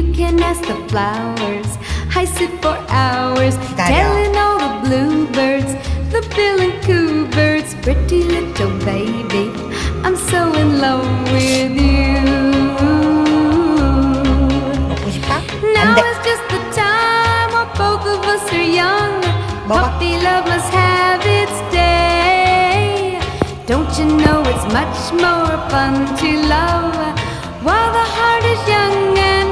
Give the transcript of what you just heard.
You can ask the flowers. I sit for hours 기다려. telling all the bluebirds, the bill and coo birds, pretty little baby, I'm so in love with you. 먹고 싶다? Now 안 돼. is just the time when both of us are young. 먹어. Puppy love must have its day. Don't you know it's much more fun to love while the heart is young and